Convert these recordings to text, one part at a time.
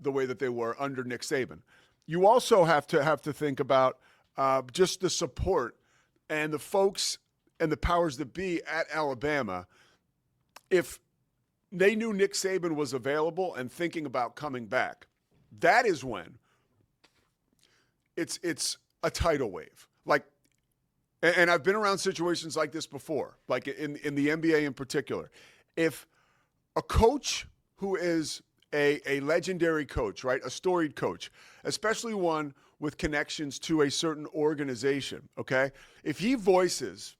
the way that they were under Nick Saban. You also have to think about just the support and the folks and the powers that be at Alabama. If they knew Nick Saban was available and thinking about coming back, that is when it's a tidal wave. Like, and I've been around situations like this before, like in the NBA in particular. If a coach who is a legendary coach, right, a storied coach, especially one with connections to a certain organization, okay, if he voices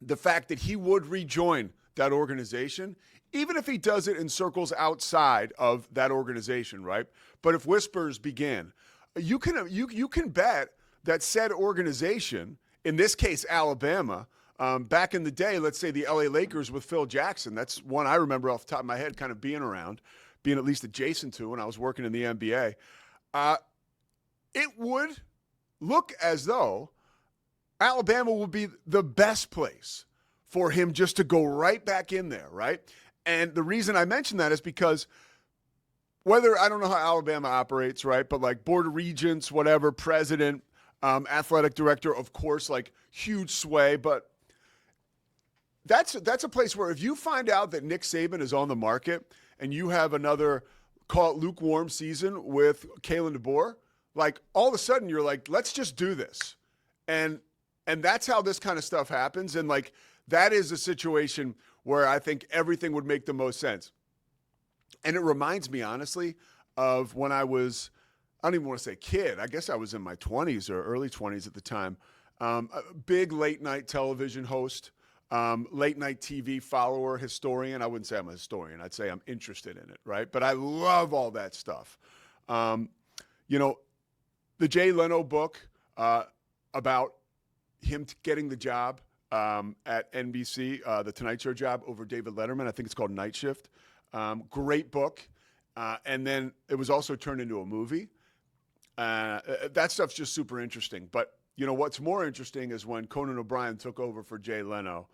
the fact that he would rejoin that organization, even if he does it in circles outside of that organization, right? But if whispers begin, you can bet that said organization, in this case Alabama, back in the day, let's say the LA Lakers with Phil Jackson, that's one I remember off the top of my head kind of being around, being at least adjacent to when I was working in the NBA. It would look as though Alabama would be the best place for him just to go right back in there, right? And the reason I mention that is because I don't know how Alabama operates, right? But like Board of Regents, whatever, president, athletic director, of course, like huge sway. But that's a place where if you find out that Nick Saban is on the market and you have another, call it lukewarm season with Kalen DeBoer, like all of a sudden you're like, let's just do this. And that's how this kind of stuff happens. And like, that is a situation where I think everything would make the most sense. And it reminds me, honestly, of when I was, I don't even want to say kid. I guess I was in my 20s or early 20s at the time. A big late night television host, late night TV follower, historian. I wouldn't say I'm a historian. I'd say I'm interested in it, right? But I love all that stuff. The Jay Leno book about him getting the job at NBC, the Tonight Show job over David Letterman. I think it's called Night Shift. Great book. And then it was also turned into a movie. That stuff's just super interesting. But, what's more interesting is when Conan O'Brien took over for Jay Leno.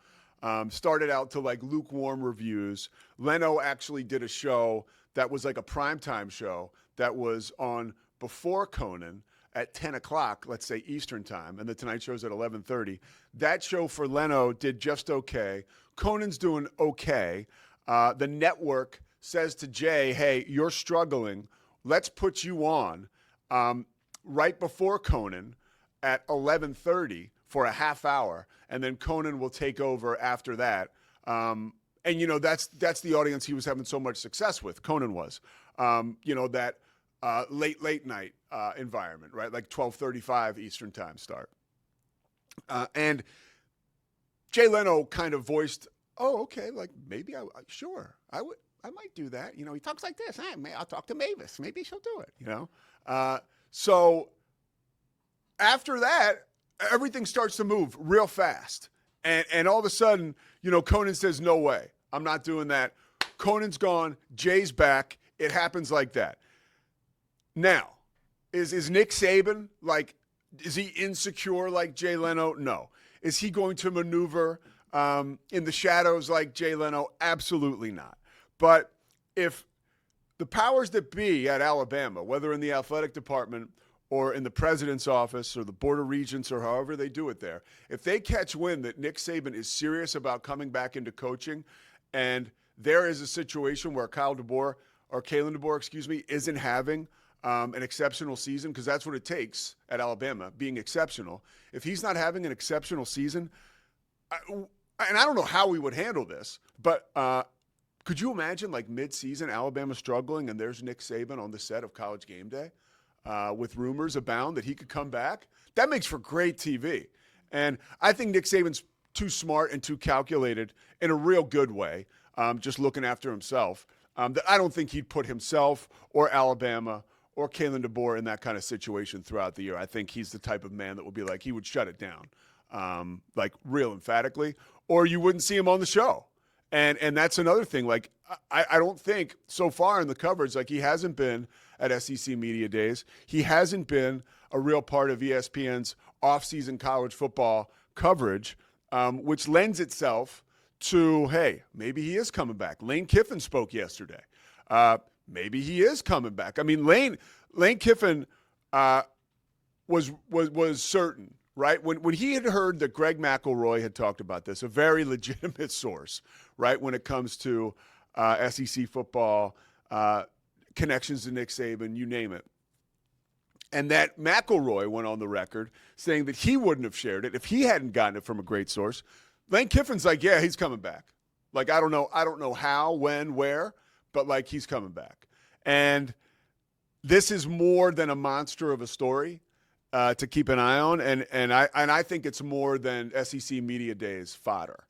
Started out to like lukewarm reviews. Leno actually did a show that was like a primetime show that was on before Conan at 10 o'clock, let's say Eastern time, and the Tonight Show's at 11:30. That show for Leno did just okay. Conan's doing okay. The network says to Jay, hey, you're struggling. Let's put you on right before Conan at 11:30 for a half hour, and then Conan will take over after that. And that's the audience he was having so much success with. Conan was, that late night environment, right? Like 12:35 Eastern time start. And Jay Leno kind of voiced, oh, okay, like maybe I might do that. He talks like this. I'll talk to Mavis. Maybe she'll do it, So after that, everything starts to move real fast. And all of a sudden, Conan says, no way, I'm not doing that. Conan's gone. Jay's back. It happens like that. Now, is Nick Saban, like, is he insecure like Jay Leno? No. Is he going to maneuver in the shadows like Jay Leno? Absolutely not. But if the powers that be at Alabama, whether in the athletic department or in the president's office or the Board of Regents or however they do it there, if they catch wind that Nick Saban is serious about coming back into coaching and there is a situation where Kalen DeBoer, isn't having an exceptional season, because that's what it takes at Alabama, being exceptional. If he's not having an exceptional season, and I don't know how we would handle this, but could you imagine like mid-season Alabama struggling and there's Nick Saban on the set of College Game Day with rumors abound that he could come back? That makes for great TV. And I think Nick Saban's too smart and too calculated in a real good way, just looking after himself, that I don't think he'd put himself or Alabama or Kalen DeBoer in that kind of situation throughout the year. I think he's the type of man that would be like, he would shut it down, like real emphatically, or you wouldn't see him on the show. And that's another thing. Like, I don't think so far in the coverage, like he hasn't been at SEC Media Days. He hasn't been a real part of ESPN's off-season college football coverage, which lends itself to, hey, maybe he is coming back. Lane Kiffin spoke yesterday. maybe he is coming back. I mean, Lane Kiffin was certain, right? When he had heard that Greg McElroy had talked about this, a very legitimate source, right, when it comes to SEC football, connections to Nick Saban, you name it. And that McElroy went on the record saying that he wouldn't have shared it if he hadn't gotten it from a great source. Lane Kiffin's like, yeah, he's coming back. Like, I don't know how, when, where, but like he's coming back. And this is more than a monster of a story to keep an eye on. And I think it's more than SEC Media Days fodder.